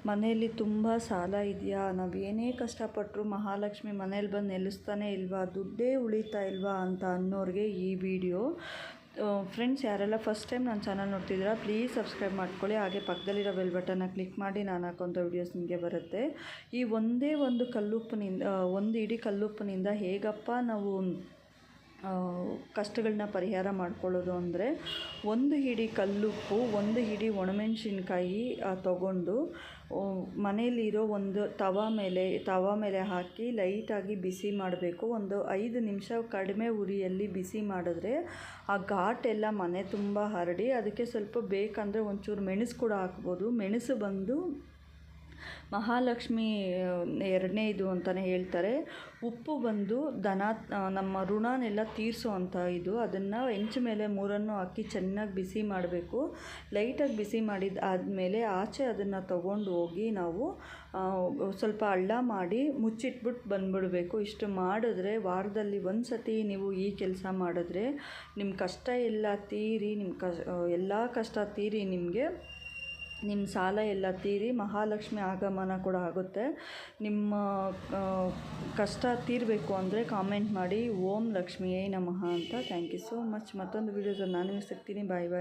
ಮನೆಯಲ್ಲಿ ತುಂಬ ಸಾಲ ಇದೆಯಾ, ನಾವು ಏನೇ ಕಷ್ಟಪಟ್ಟರು ಮಹಾಲಕ್ಷ್ಮಿ ಮನೇಲಿ ಬಂದು ನೆಲೆಸ್ತಾನೆ ಇಲ್ವಾ, ದುಡ್ಡೇ ಉಳಿತಾ ಇಲ್ವಾ ಅಂತ ಅನ್ನೋರಿಗೆ ಈ ವಿಡಿಯೋ. ಫ್ರೆಂಡ್ಸ್, ಯಾರೆಲ್ಲ ಫಸ್ಟ್ ಟೈಮ್ ನನ್ನ ಚಾನಲ್ ನೋಡ್ತಿದ್ದೀರಾ ಪ್ಲೀಸ್ ಸಬ್ಸ್ಕ್ರೈಬ್ ಮಾಡ್ಕೊಳ್ಳಿ. ಹಾಗೆ ಪಕ್ಕದಲ್ಲಿರೋ ಬೆಲ್ ಬಟನ್ನ ಕ್ಲಿಕ್ ಮಾಡಿ ನಾನು ಹಾಕೋಂಥ ವೀಡಿಯೋಸ್ ನಿಮಗೆ ಬರುತ್ತೆ. ಈ ಒಂದೇ ಒಂದು ಕಲ್ಲುಪ್ಪಿನಿಂದ, ಒಂದು ಇಡೀ ಕಲ್ಲುಪ್ಪಿನಿಂದ ಹೇಗಪ್ಪ ನಾವು ಕಷ್ಟಗಳನ್ನ ಪರಿಹಾರ ಮಾಡ್ಕೊಳ್ಳೋದು ಅಂದರೆ, ಒಂದು ಹಿಡಿ ಕಲ್ಲುಪ್ಪು, ಒಂದು ಹಿಡಿ ಒಣಮೆಣಸಿನ್ಕಾಯಿ ತೊಗೊಂಡು ಮನೆಯಲ್ಲಿರೋ ಒಂದು ತವಾ ಮೇಲೆ ಹಾಕಿ ಲೈಟಾಗಿ ಬಿಸಿ ಮಾಡಬೇಕು. ಒಂದು 5 ನಿಮಿಷ ಕಡಿಮೆ ಉರಿಯಲ್ಲಿ ಬಿಸಿ ಮಾಡಿದ್ರೆ ಆ ಘಾಟ್ ಎಲ್ಲ ಮನೆ ತುಂಬ ಹರಡಿ, ಅದಕ್ಕೆ ಸ್ವಲ್ಪ ಬೇಕಂದರೆ ಒಂಚೂರು ಮೆಣಸು ಕೂಡ ಹಾಕ್ಬೋದು. ಮೆಣಸು ಬಂದು ಮಹಾಲಕ್ಷ್ಮಿ ಎರಡನೇ ಇದು ಅಂತಲೇ ಹೇಳ್ತಾರೆ. ಉಪ್ಪು ಬಂದು ನಮ್ಮ ಋಣನೆಲ್ಲ ತೀರಿಸೋ ಅಂಥ ಇದು. ಅದನ್ನು ಹೆಂಚು ಮೇಲೆ ಮೂರನ್ನು ಹಾಕಿ ಚೆನ್ನಾಗಿ ಬಿಸಿ ಮಾಡಬೇಕು. ಲೈಟಾಗಿ ಬಿಸಿ ಆದಮೇಲೆ ಆಚೆ ಅದನ್ನು ತಗೊಂಡು ಹೋಗಿ ನಾವು ಸ್ವಲ್ಪ ಹಳ್ಳ ಮಾಡಿ ಮುಚ್ಚಿಟ್ಬಿಟ್ಟು ಬಂದುಬಿಡಬೇಕು. ಇಷ್ಟು ಮಾಡಿದ್ರೆ ವಾರದಲ್ಲಿ ಒಂದು ಸತಿ ನೀವು ಈ ಕೆಲಸ ಮಾಡಿದ್ರೆ ನಿಮ್ಮ ಕಷ್ಟ ಎಲ್ಲ ತೀರಿ, ಎಲ್ಲ ಕಷ್ಟ ತೀರಿ, ನಿಮ್ಮ ಸಾಲ ಎಲ್ಲ ತೀರಿ ಮಹಾಲಕ್ಷ್ಮಿ ಆಗಮನ ಕೂಡ ಆಗುತ್ತೆ. ನಿಮ್ಮ ಕಷ್ಟ ತೀರಬೇಕು ಅಂದರೆ ಕಾಮೆಂಟ್ ಮಾಡಿ ಓಂ ಲಕ್ಷ್ಮಿಯೇ ನಮಃ ಅಂತ. Thank you so much. ಮತ್ತೊಂದು ವೀಡಿಯೋದಲ್ಲಿ ನಾನು ಸಿಗ್ತೀನಿ. ಬಾಯ್ ಬಾಯ್.